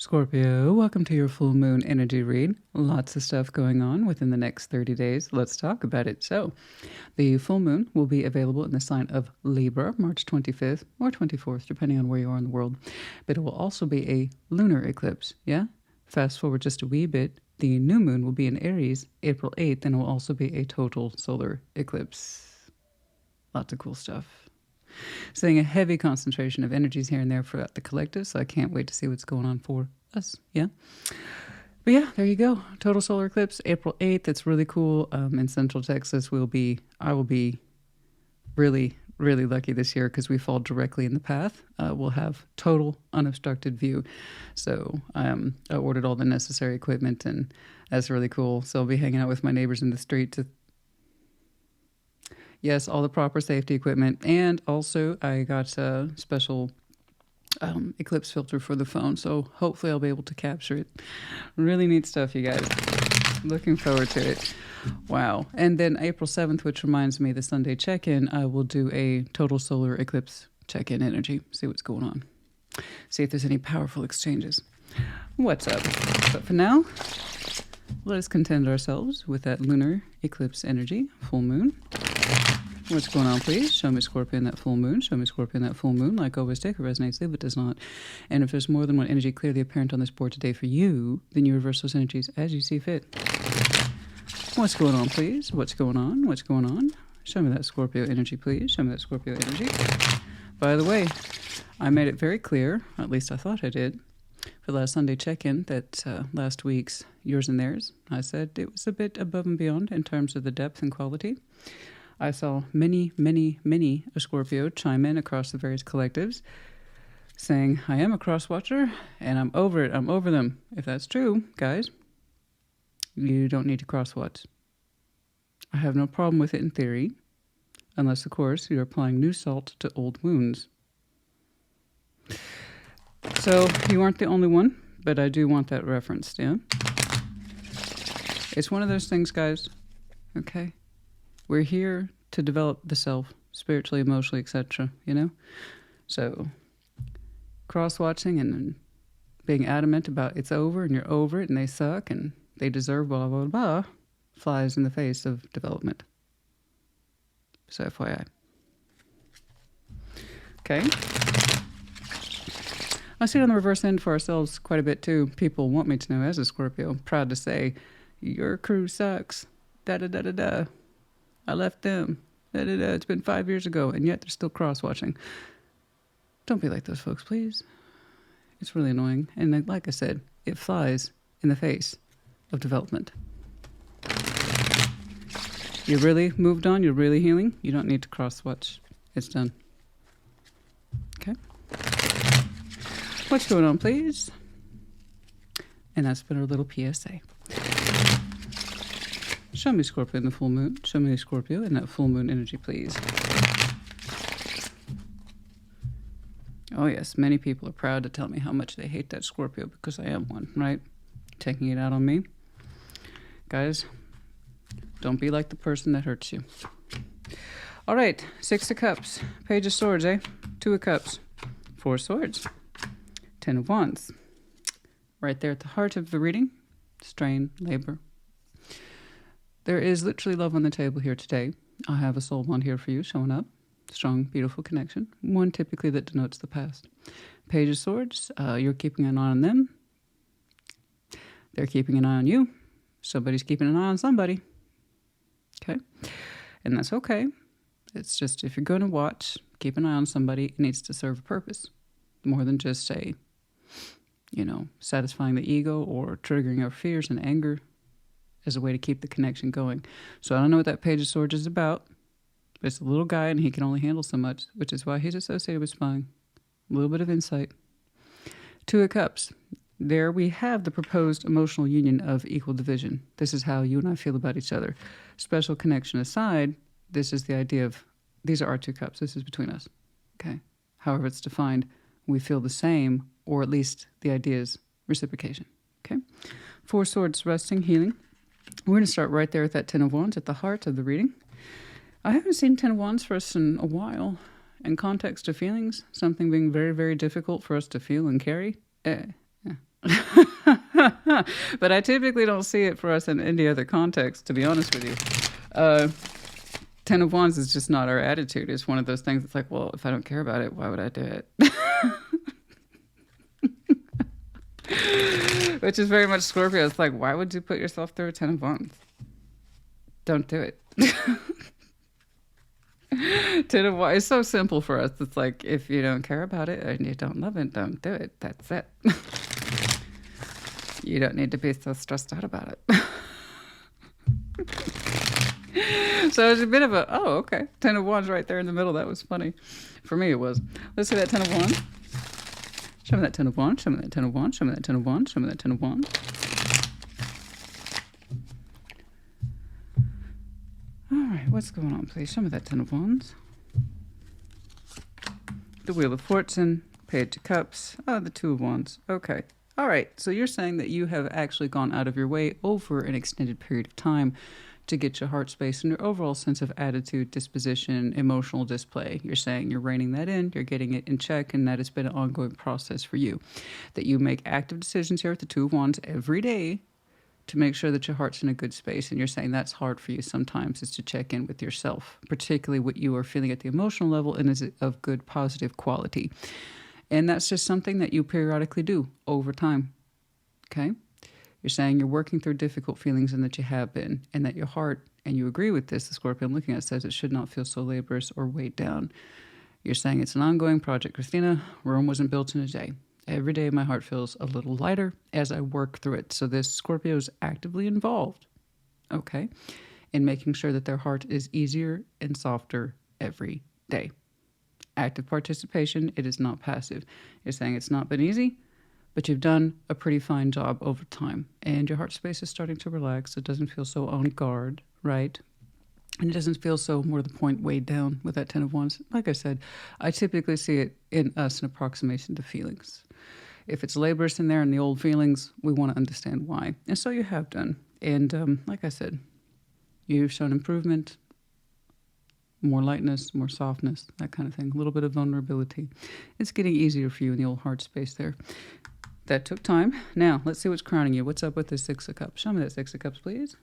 Scorpio, welcome to your full moon energy read. Lots of stuff going on within the next 30 days. Let's talk about it. So, the full moon will be available in the sign of Libra, March 25th or 24th, depending on where you are in the world. But it will also be a lunar eclipse, yeah? Fast forward just a wee bit, the new moon will be in Aries, April 8th, and it will also be a total solar eclipse. Lots of cool stuff. Seeing a heavy concentration of energies here and there throughout the collective, so I can't wait to see what's going on for us, yeah? But yeah, there you go. Total solar eclipse, April 8th. It's really cool. In Central Texas, I will be really, really lucky this year because we fall directly in the path. We'll have total unobstructed view. So I ordered all the necessary equipment, and that's really cool. So I'll be hanging out with my neighbors in the street to... Yes, all the proper safety equipment. And also I got a special eclipse filter for the phone. So hopefully I'll be able to capture it. Really neat stuff, you guys. Looking forward to it. Wow. And then April 7th, which reminds me, the Sunday check-in, I will do a total solar eclipse check-in energy. See what's going on. See if there's any powerful exchanges. What's up? But for now, let us content ourselves with that lunar eclipse energy, full moon. What's going on, please? Show me Scorpio in that full moon. Show me Scorpio in that full moon. Like always, take it resonates, leave it does not. And if there's more than one energy clearly apparent on this board today for you, then you reverse those energies as you see fit. What's going on, please? What's going on? What's going on? Show me that Scorpio energy, please. Show me that Scorpio energy. By the way, I made it very clear, at least I thought I did, for last Sunday check-in that last week's yours and theirs, I said it was a bit above and beyond in terms of the depth and quality. I saw many a Scorpio chime in across the various collectives saying, I am a crosswatcher and I'm over it. I'm over them. If that's true, guys, you don't need to crosswatch. I have no problem with it in theory, unless, of course, you're applying new salt to old wounds. So you aren't the only one, but I do want that referenced, yeah? It's one of those things, guys, okay? We're here to develop the self, spiritually, emotionally, etc., you know? So, cross-watching and being adamant about it's over and you're over it and they suck and they deserve blah, blah, blah, flies in the face of development. So, FYI. Okay. I see it on the reverse end for ourselves quite a bit, too. People want me to know, as a Scorpio, proud to say, your crew sucks, da-da-da-da-da. I left them. Da-da-da. It's been 5 years ago, and yet they're still cross-watching. Don't be like those folks, please. It's really annoying. And like I said, it flies in the face of development. You really moved on? You're really healing? You don't need to cross-watch. It's done. Okay? What's going on, please? And that's been our little PSA. Show me Scorpio in the full moon. Show me Scorpio in that full moon energy, please. Oh, yes. Many people are proud to tell me how much they hate that Scorpio because I am one, right? Taking it out on me. Guys, don't be like the person that hurts you. All right. 6 of Cups. Page of Swords, eh? 2 of Cups. 4 of Swords. 10 of Wands. Right there at the heart of the reading. Strain, labor. There is literally love on the table here today. I have a soul bond here for you showing up. Strong, beautiful connection. One typically that denotes the past. Page of Swords, you're keeping an eye on them. They're keeping an eye on you. Somebody's keeping an eye on somebody. Okay? And that's okay. It's just if you're going to watch, keep an eye on somebody, it needs to serve a purpose. More than just say, satisfying the ego or triggering our fears and anger as a way to keep the connection going. So I don't know what that Page of Swords is about, but it's a little guy and he can only handle so much, which is why he's associated with spying. A little bit of insight. 2 of Cups. There we have the proposed emotional union of equal division. This is how you and I feel about each other. Special connection aside, this is the idea of, these are our 2 cups. This is between us. Okay? However it's defined, we feel the same, or at least the idea is reciprocation. Okay? 4 Swords, resting, healing. We're going to start right there at that 10 of Wands at the heart of the reading. I haven't seen 10 of Wands for us in a while. In context of feelings, something being very, very difficult for us to feel and carry. But I typically don't see it for us in any other context, to be honest with you. Ten of Wands is just not our attitude. It's one of those things that's like, well, if I don't care about it, why would I do it? Which is very much Scorpio. It's like, why would you put yourself through a Ten of Wands? Don't do it. Ten of Wands. It's so simple for us. It's like, if you don't care about it and you don't love it, don't do it. That's it. You don't need to be so stressed out about it. So it's a bit of a, oh, okay. Ten of Wands right there in the middle. That was funny. For me, it was. Let's see that Ten of Wands. Show me that Ten of Wands. Show me that Ten of Wands. Show me that Ten of Wands. Show me that Ten of Wands. All right, what's going on, please? Show me that Ten of Wands. The Wheel of Fortune, Page of Cups, the Two of Wands. Okay. All right, so you're saying that you have actually gone out of your way over an extended period of time to get your heart space and your overall sense of attitude, disposition, emotional display. You're saying you're reining that in, you're getting it in check, and that has been an ongoing process for you. That you make active decisions here with the Two of Wands every day to make sure that your heart's in a good space. And you're saying that's hard for you sometimes, is to check in with yourself, particularly what you are feeling at the emotional level and is it of good, positive quality. And that's just something that you periodically do over time. Okay? You're saying you're working through difficult feelings and that you have been, and that your heart, and you agree with this, the Scorpio I'm looking at says it should not feel so laborious or weighed down. You're saying it's an ongoing project, Christina. Rome wasn't built in a day. Every day my heart feels a little lighter as I work through it. So this Scorpio is actively involved, okay, in making sure that their heart is easier and softer every day. Active participation, it is not passive. You're saying it's not been easy, but you've done a pretty fine job over time. And your heart space is starting to relax. It doesn't feel so on guard, right? And it doesn't feel so, more to the point, weighed down with that Ten of Wands. Like I said, I typically see it in us an approximation to feelings. If it's laborious in there and the old feelings, we want to understand why. And so you have done. And like I said, you've shown improvement, more lightness, more softness, that kind of thing. A little bit of vulnerability. It's getting easier for you in the old heart space there. That took time. Now, let's see what's crowning you. What's up with the Six of Cups? Show me that Six of Cups, please.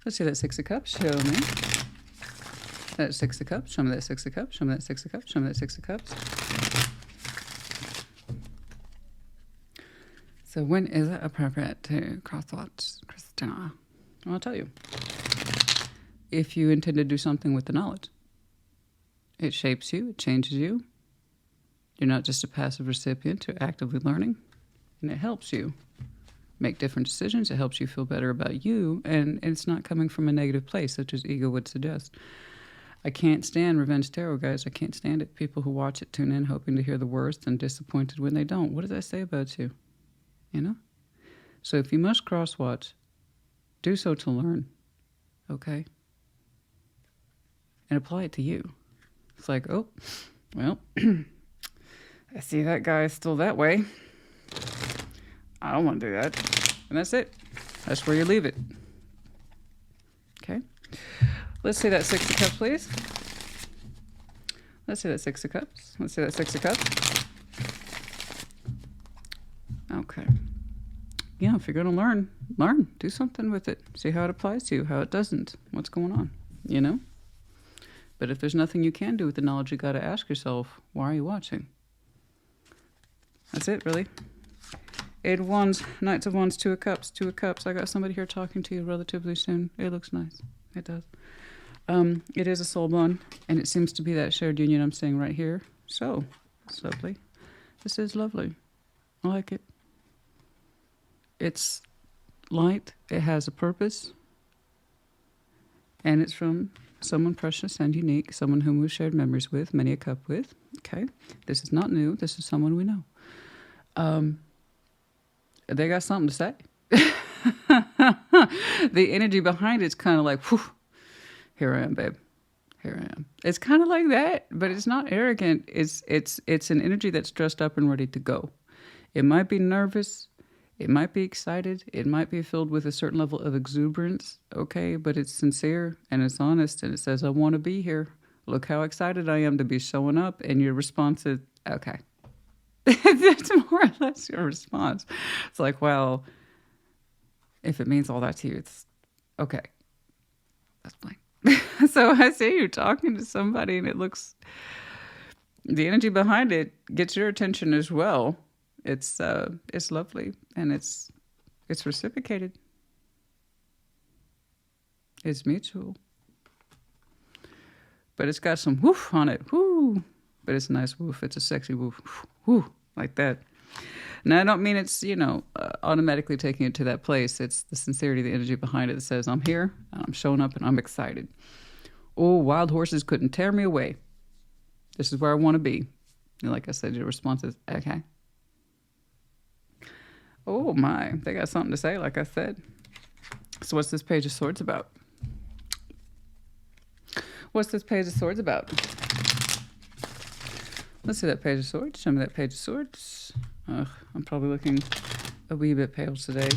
Let's see that Six of Cups. Show me that Six of Cups. Show me that Six of Cups. Show me that Six of Cups. Show me that Six of Cups. So when is it appropriate to crosswatch, Christina? Well, I'll tell you. If you intend to do something with the knowledge. It shapes you. It changes you. You're not just a passive recipient. You're actively learning. And it helps you make different decisions. It helps you feel better about you. And it's not coming from a negative place, such as ego would suggest. I can't stand Revenge Tarot, guys. I can't stand it. People who watch it tune in hoping to hear the worst and disappointed when they don't. What does that say about you? You know? So if you must cross-watch, do so to learn. Okay? And apply it to you. It's like, oh, well, I see that guy is still that way. I don't want to do that. And that's it. That's where you leave it. Okay? Let's see that Six of Cups, please. Let's see that Six of Cups. Let's see that Six of Cups. Okay. Yeah, if you're going to learn. Do something with it. See how it applies to you, how it doesn't. What's going on, you know? But if there's nothing you can do with the knowledge, you got to ask yourself, why are you watching? That's it, really. Eight of Wands, Knights of Wands, Two of Cups, Two of Cups. I got somebody here talking to you relatively soon. It looks nice. It does. It is a soul bond, and it seems to be that shared union I'm seeing right here. So, it's lovely. This is lovely. I like it. It's light. It has a purpose. And it's from someone precious and unique, someone whom we've shared memories with, many a cup with. Okay? This is not new. This is someone we know. They got something to say. The energy behind it's kind of like, whew, here I am, babe. Here I am. It's kind of like that, but it's not arrogant. It's an energy that's dressed up and ready to go. It might be nervous. It might be excited. It might be filled with a certain level of exuberance, okay? But it's sincere and it's honest and it says, I want to be here. Look how excited I am to be showing up. And your response is, okay. That's more or less your response. It's like, well, if it means all that to you, it's okay. That's fine. So I see you talking to somebody and it looks, the energy behind it gets your attention as well. It's lovely and it's reciprocated. It's mutual. But it's got some woof on it. Woo. But it's a nice woof. It's a sexy woof. Woo. Like that. And I don't mean it's, automatically taking it to that place. It's the sincerity, the energy behind it that says, I'm here, and I'm showing up, and I'm excited. Oh, wild horses couldn't tear me away. This is where I want to be. And like I said, your response is, okay. Oh, my. They got something to say, like I said. So what's this Page of Swords about? What's this Page of Swords about? Let's see that Page of Swords. Show me that Page of Swords. Ugh, I'm probably looking a wee bit pale today.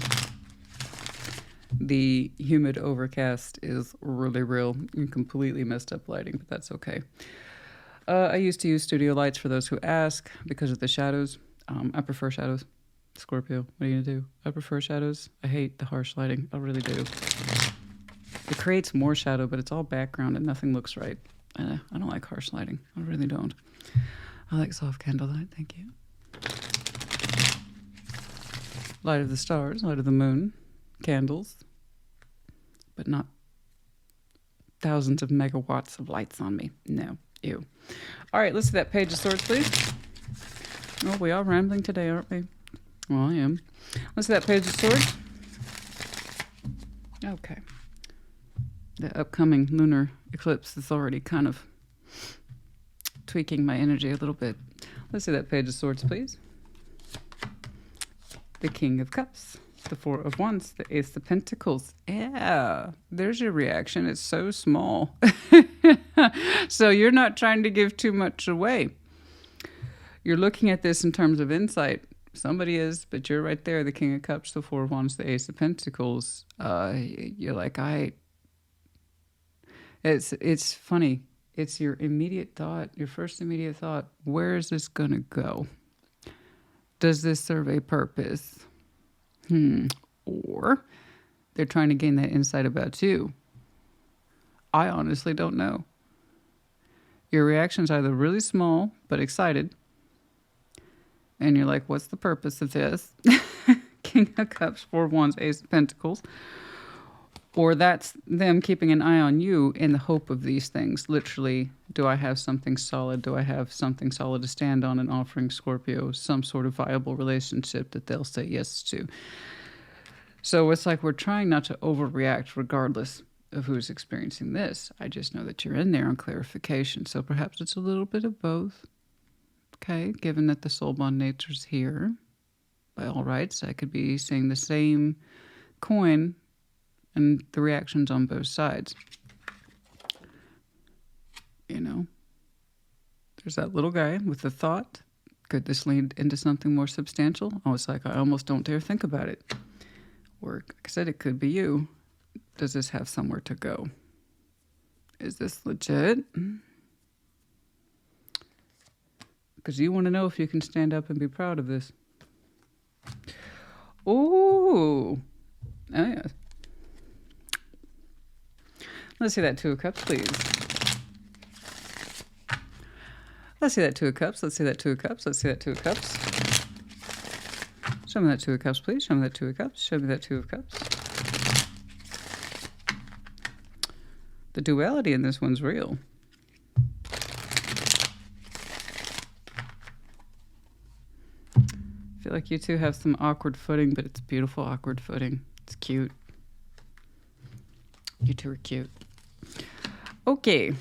The humid overcast is really real and completely messed up lighting, but that's okay. I used to use studio lights for those who ask because of the shadows. I prefer shadows. Scorpio, what are you gonna do? I prefer shadows. I hate the harsh lighting. I really do. It creates more shadow, but it's all background and nothing looks right. I don't like harsh lighting. I really don't. I like soft candlelight. Thank you. Light of the stars, light of the moon, candles, but not thousands of megawatts of lights on me. No, ew. All right, let's see that Page of Swords, please. Oh, we are rambling today, aren't we? Well, I am. Let's see that Page of Swords. Okay. The upcoming lunar eclipse is already kind of tweaking my energy a little bit. Let's see that Page of Swords, please. The King of Cups, the Four of Wands, the Ace of Pentacles. Yeah, there's your reaction. It's so small. So you're not trying to give too much away. You're looking at this in terms of insight. Somebody is, but you're right there. The King of Cups, the Four of Wands, the Ace of Pentacles. You're like, It's funny. It's your immediate thought, your first immediate thought. Where is this going to go? Does this serve a purpose? Or they're trying to gain that insight about you. I honestly don't know. Your reaction's either really small but excited, and you're like, what's the purpose of this? King of Cups, Four of Wands, Ace of Pentacles. Or that's them keeping an eye on you in the hope of these things. Literally, do I have something solid? Do I have something solid to stand on and offering Scorpio some sort of viable relationship that they'll say yes to? So it's like we're trying not to overreact regardless of who's experiencing this. I just know that you're in there on clarification. So perhaps it's a little bit of both. Okay, given that the soul bond nature's here, by all rights, I could be seeing the same coin and the reactions on both sides. There's that little guy with the thought, could this lead into something more substantial? I was like, I almost don't dare think about it. Or, like I said, it could be you. Does this have somewhere to go? Is this legit? Because you want to know if you can stand up and be proud of this. Ooh. Oh, yeah. Let's see that Two of Cups, please. Let's see that Two of Cups. Let's see that Two of Cups. Let's see that Two of Cups. Show me that Two of Cups, please. Show me that Two of Cups. Show me that Two of Cups. The duality in this one's real. I feel like you two have some awkward footing, but it's beautiful awkward footing. It's cute. You two are cute. Okay.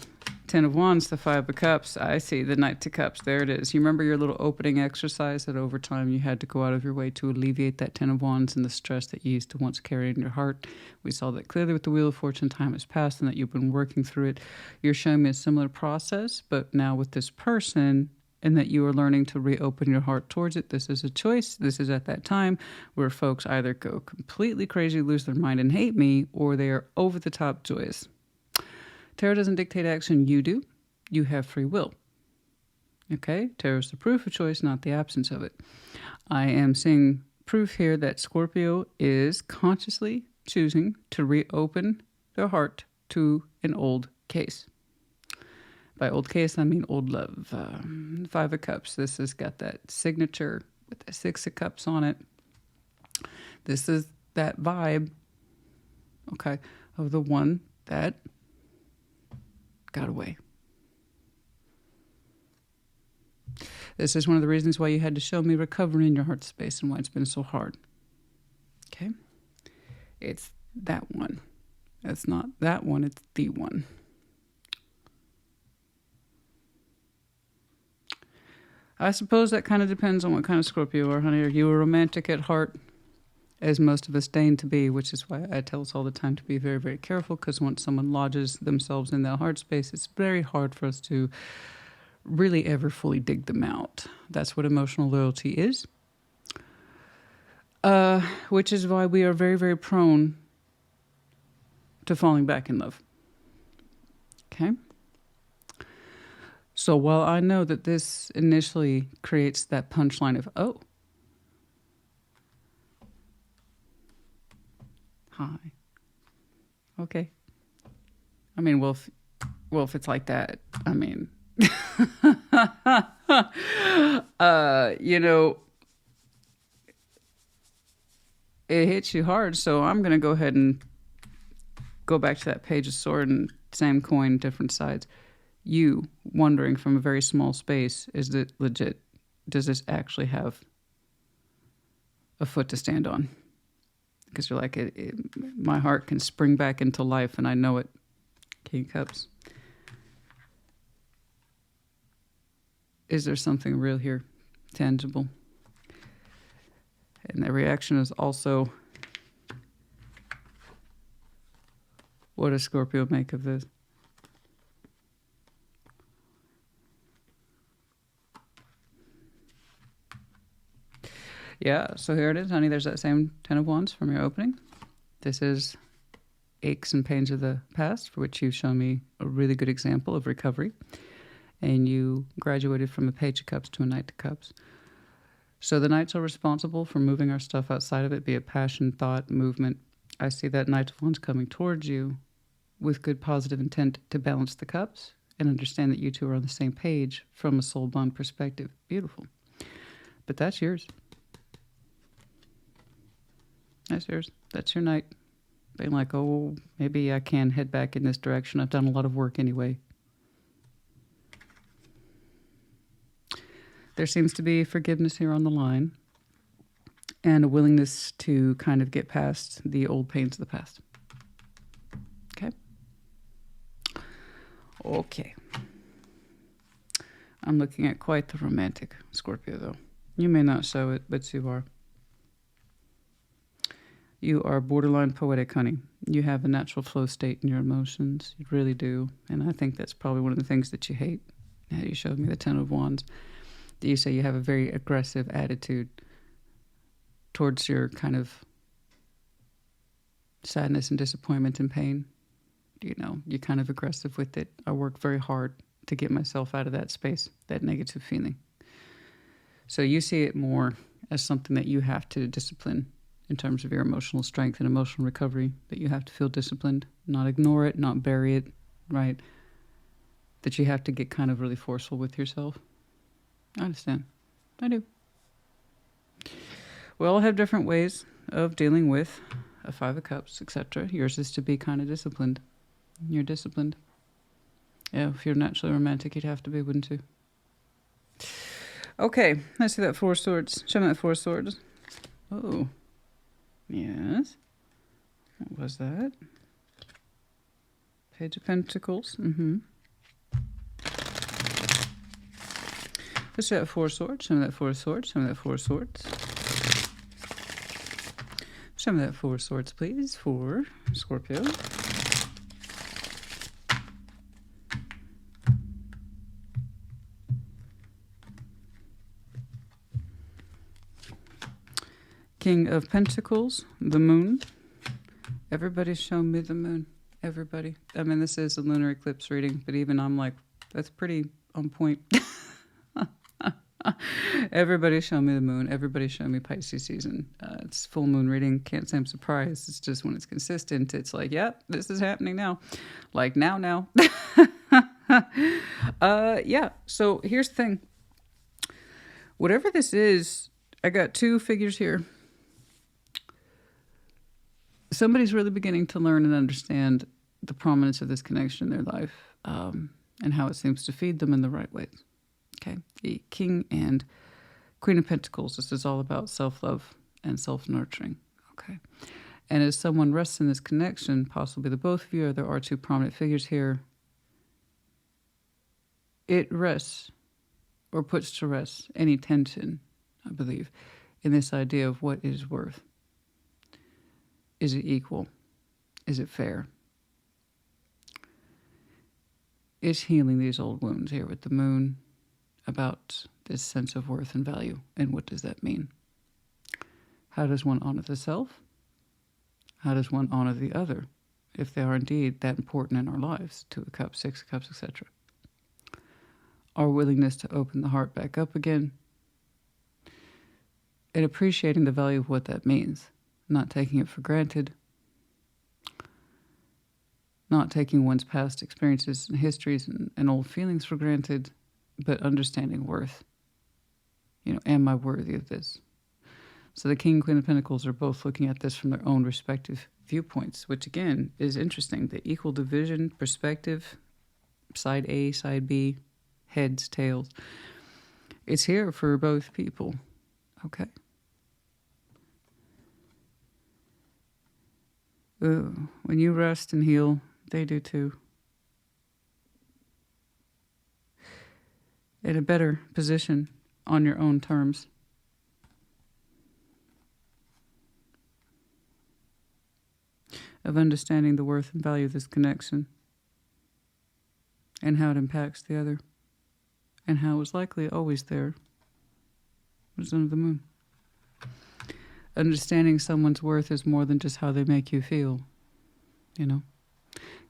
Ten of Wands, the Five of Cups. I see the Knight of Cups. There it is. You remember your little opening exercise that over time you had to go out of your way to alleviate that Ten of Wands and the stress that you used to once carry in your heart. We saw that clearly with the Wheel of Fortune. Time has passed and that you've been working through it. You're showing me a similar process, but now with this person, and that you are learning to reopen your heart towards it. This is a choice. This is at that time where folks either go completely crazy, lose their mind, and hate me, or they are over the top joyous. Tarot doesn't dictate action, you do. You have free will. Okay? Tarot is the proof of choice, not the absence of it. I am seeing proof here that Scorpio is consciously choosing to reopen their heart to an old case. By old case, I mean old love. Five of Cups. This has got that signature with the Six of Cups on it. This is that vibe, okay, of the one that got away. This is one of the reasons why you had to show me recovery in your heart space and why it's been so hard. Okay? It's that one. It's not that one, it's the one. I suppose that kind of depends on what kind of Scorpio you are, honey. Are you a romantic at heart, as most of us deign to be, which is why I tell us all the time to be very, very careful, because once someone lodges themselves in that heart space, it's very hard for us to really ever fully dig them out. That's what emotional loyalty is. Which is why we are very, very prone to falling back in love. Okay? So while I know that this initially creates that punchline of, oh, hi. Okay. I mean, well, if it's like that, I mean, you know, it hits you hard. So I'm going to go ahead and go back to that Page of Swords and same coin, different sides. You wondering from a very small space, is it legit? Does this actually have a foot to stand on? Because you're like, my heart can spring back into life and I know it. King of Cups. Is there something real here? Tangible? And the reaction is also, what does Scorpio make of this? Yeah, so here it is, honey. There's that same Ten of Wands from your opening. This is aches and pains of the past, for which you've shown me a really good example of recovery. And you graduated from a Page of Cups to a Knight of Cups. So the Knights are responsible for moving our stuff outside of it, be it passion, thought, movement. I see that Knight of Wands coming towards you with good positive intent to balance the cups and understand that you two are on the same page from a soul bond perspective. Beautiful. But that's yours. That's yours. That's your Knight. Being like, oh, maybe I can head back in this direction. I've done a lot of work anyway. There seems to be forgiveness here on the line and a willingness to kind of get past the old pains of the past. Okay? Okay. I'm looking at quite the romantic Scorpio, though. You may not show it, but you are. You are borderline poetic, honey. You have a natural flow state in your emotions. You really do. And I think that's probably one of the things that you hate. Now you showed me the Ten of Wands. You say you have a very aggressive attitude towards your kind of sadness and disappointment and pain. You know, you're kind of aggressive with it. I work very hard to get myself out of that space, that negative feeling. So you see it more as something that you have to discipline in terms of your emotional strength and emotional recovery, that you have to feel disciplined, not ignore it, not bury it, right? That you have to get kind of really forceful with yourself. I understand. I do. We all have different ways of dealing with a Five of Cups, etc. Yours is to be kind of disciplined. You're disciplined. Yeah, if you're naturally romantic, you'd have to be, wouldn't you? Okay, let's see that Four of Swords. Show me that Four of Swords. Oh. Yes. What was that? Page of Pentacles. Mm-hmm. Let's see that Four of Swords. Show me that Four of Swords. Show me that Four of Swords. Show me that Four of Swords, please, for Scorpio. King of Pentacles, the Moon. Everybody show me the Moon. Everybody. I mean, this is a lunar eclipse reading, but even I'm like, That's pretty on point. Everybody show me the moon. Everybody show me Pisces season. It's full moon reading. Can't say I'm surprised. It's just when it's consistent, it's like, yep, this is happening now. Like now. Yeah. So here's the thing. Whatever this is, I got 2 figures here. Somebody's really beginning to learn and understand the prominence of this connection in their life, and how it seems to feed them in the right ways. Okay, the King and Queen of Pentacles. This is all about self-love and self-nurturing. Okay, and as someone rests in this connection, possibly the both of you, or there are 2 prominent figures here, it rests or puts to rest any tension, I believe, in this idea of what is worth. Is it equal? Is it fair? Is healing these old wounds here with the moon about this sense of worth and value, and what does that mean? How does one honor the self? How does one honor the other, if they are indeed that important in our lives? 2 of Cups, 6 of Cups, etc. Our willingness to open the heart back up again, and appreciating the value of what that means, not taking it for granted, not taking one's past experiences and histories and old feelings for granted, but understanding worth. Am I worthy of this? So the King and Queen of Pentacles are both looking at this from their own respective viewpoints, which again is interesting. The equal division, perspective, side A, side B, heads, tails. It's here for both people. Okay. Ooh, when you rest and heal, they do too. In a better position on your own terms. Of understanding the worth and value of this connection, and how it impacts the other, and how it's likely always there. Wisdom of the moon. Understanding someone's worth is more than just how they make you feel, Because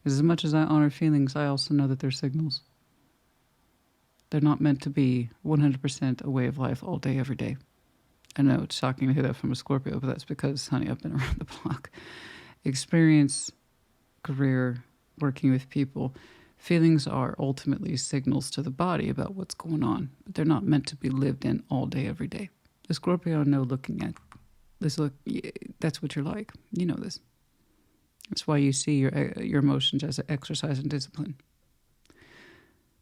as much as I honor feelings, I also know that they're signals. They're not meant to be 100% a way of life all day, every day. I know it's shocking to hear that from a Scorpio, but that's because, honey, I've been around the block. Experience, career, working with people. Feelings are ultimately signals to the body about what's going on, but they're not meant to be lived in all day, every day. The Scorpio I know looking at this, that's what you're like. You know this. That's why you see your emotions as an exercise in discipline.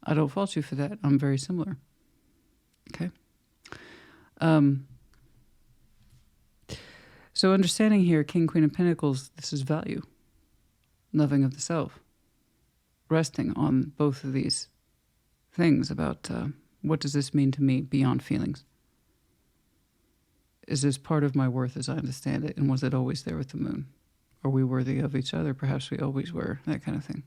I don't fault you for that. I'm very similar. Okay? So understanding here, King, Queen of Pentacles, this is value. Loving of the self. Resting on both of these things about what does this mean to me beyond feelings? Is this part of my worth as I understand it? And was it always there with the moon? Are we worthy of each other? Perhaps we always were, that kind of thing.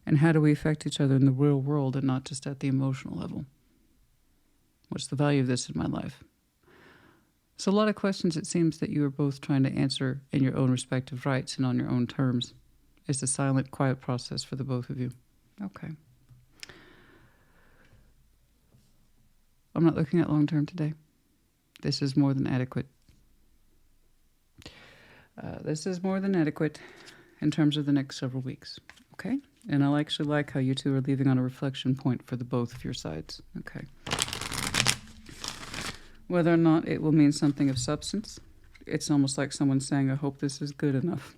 And how do we affect each other in the real world and not just at the emotional level? What's the value of this in my life? So a lot of questions it seems that you are both trying to answer in your own respective rights and on your own terms. It's a silent, quiet process for the both of you. Okay. I'm not looking at long-term today. This is more than adequate. This is more than adequate in terms of the next several weeks. Okay? And I actually like how you two are leaving on a reflection point for the both of your sides. Okay. Whether or not it will mean something of substance, it's almost like someone saying, I hope this is good enough.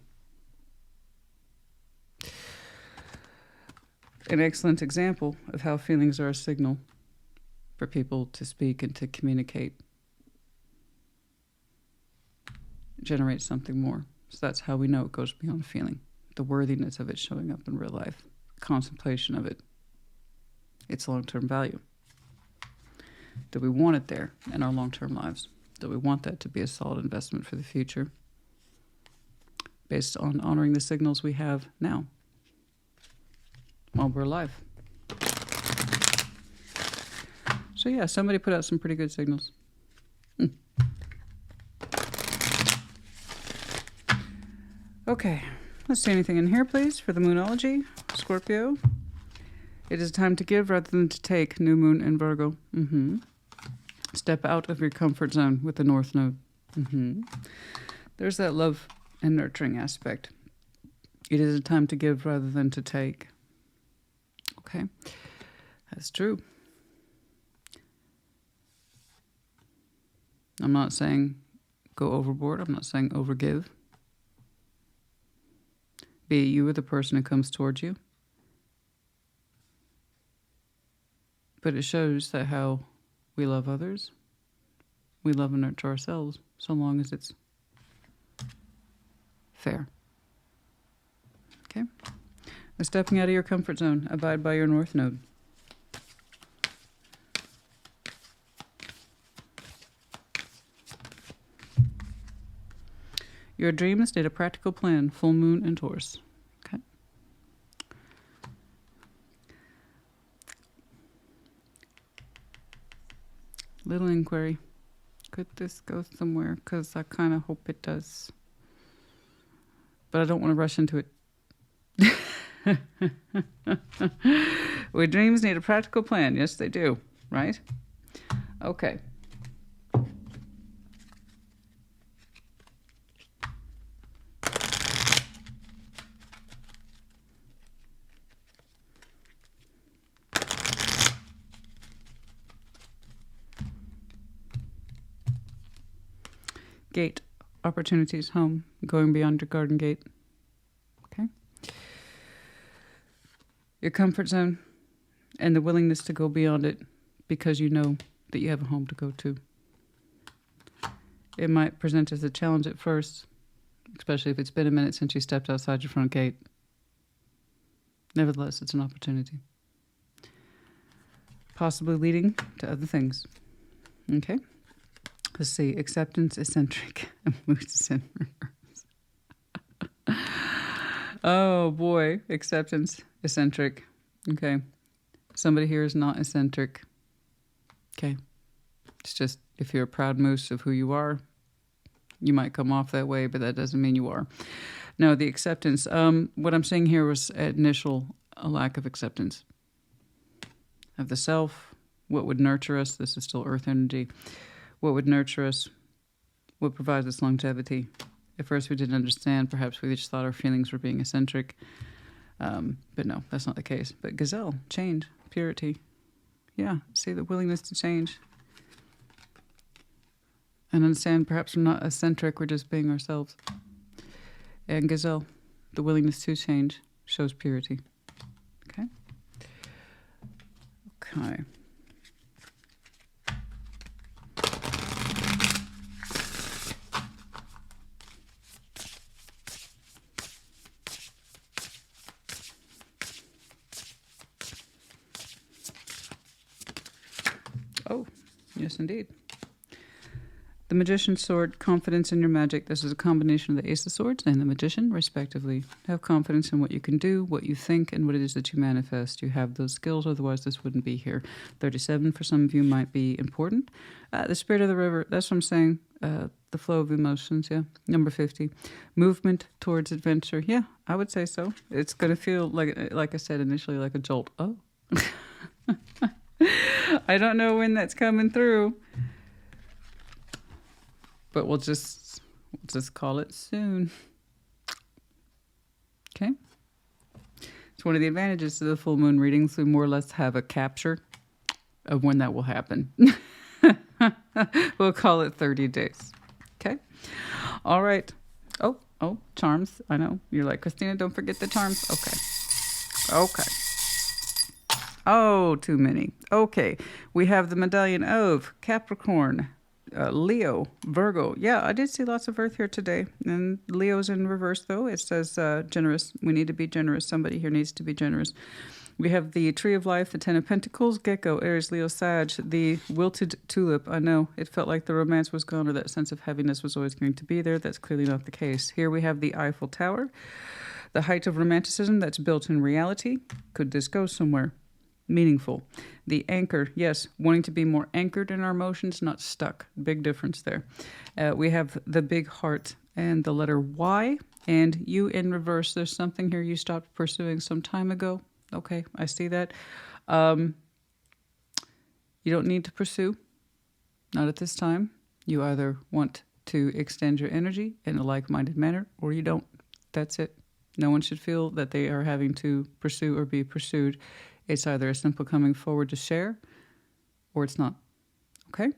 An excellent example of how feelings are a signal for people to speak and to communicate. Generate something more. So that's how we know it goes beyond feeling. The worthiness of it showing up in real life. Contemplation of it. Its long-term value. Do we want it there in our long-term lives? Do we want that to be a solid investment for the future? Based on honoring the signals we have now. While we're alive. So yeah, somebody put out some pretty good signals. Okay, let's see anything in here, please, for the Moonology. Scorpio, It is time to give rather than to take. New moon in Virgo. Step out of your comfort zone with the North Node. There's that love and nurturing aspect. It is a time to give rather than to take. Okay, that's true. I'm not saying go overboard. I'm not saying overgive. Be it you or the person who comes towards you. But it shows that how we love others, we love and nurture ourselves, so long as it's fair. Okay? We're stepping out of your comfort zone. Abide by your North Node. Your dreams need a practical plan. Full moon in Taurus. Okay. Little inquiry. Could this go somewhere? Because I kind of hope it does. But I don't want to rush into it. Well, dreams need a practical plan. Yes, they do. Right? Okay. Gate, opportunities, home, going beyond your garden gate. Okay. Your comfort zone and the willingness to go beyond it because you know that you have a home to go to. It might present as a challenge at first, especially if it's been a minute since you stepped outside your front gate. Nevertheless, it's an opportunity. Possibly leading to other things. Okay. Let's see. Acceptance, eccentric, and moods in reverse. Oh boy. Acceptance, eccentric. Okay. Somebody here is not eccentric. Okay. It's just if you're a proud moose of who you are, you might come off that way, but that doesn't mean you are. No, the acceptance. What I'm saying here was initial a lack of acceptance of the self. What would nurture us? This is still earth energy. What would nurture us? What provides us longevity? At first we didn't understand. Perhaps we just thought our feelings were being eccentric. But no, that's not the case. But gazelle, change, purity. Yeah, see the willingness to change. And understand perhaps we're not eccentric, we're just being ourselves. And gazelle, the willingness to change, shows purity. Okay? Okay. Oh, yes, indeed. The Magician's Sword, confidence in your magic. This is a combination of the Ace of Swords and the Magician, respectively. Have confidence in what you can do, what you think, and what it is that you manifest. You have those skills, otherwise this wouldn't be here. 37 for some of you might be important. The Spirit of the River, that's what I'm saying. The flow of emotions, yeah. Number 50. Movement towards adventure. Yeah, I would say so. It's going to feel, like I said initially, like a jolt. Oh. I don't know when that's coming through. But we'll just call it soon. Okay? It's one of the advantages to the full moon readings. We more or less have a capture of when that will happen. We'll call it 30 days. Okay? All right. Oh, charms. I know. You're like, Christina, don't forget the charms. Okay. Oh, too many. Okay. We have the medallion of Capricorn, Leo, Virgo. Yeah, I did see lots of Earth here today. And Leo's in reverse, though. It says generous. We need to be generous. Somebody here needs to be generous. We have the Tree of Life, the Ten of Pentacles, Gecko, Aries, Leo, Sag, the Wilted Tulip. I know, it felt like the romance was gone or that sense of heaviness was always going to be there. That's clearly not the case. Here we have the Eiffel Tower, the height of romanticism that's built in reality. Could this go somewhere meaningful? The Anchor, yes, wanting to be more anchored in our emotions, not stuck. Big difference there. We have the Big Heart and the letter Y, and you in reverse. There's something here you stopped pursuing some time ago. Okay, I see that. You don't need to pursue. Not at this time. You either want to extend your energy in a like-minded manner or you don't. That's it. No one should feel that they are having to pursue or be pursued. It's either a simple coming forward to share or it's not. Okay?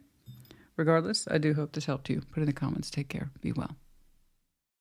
Regardless, I do hope this helped you. Put in the comments. Take care. Be well.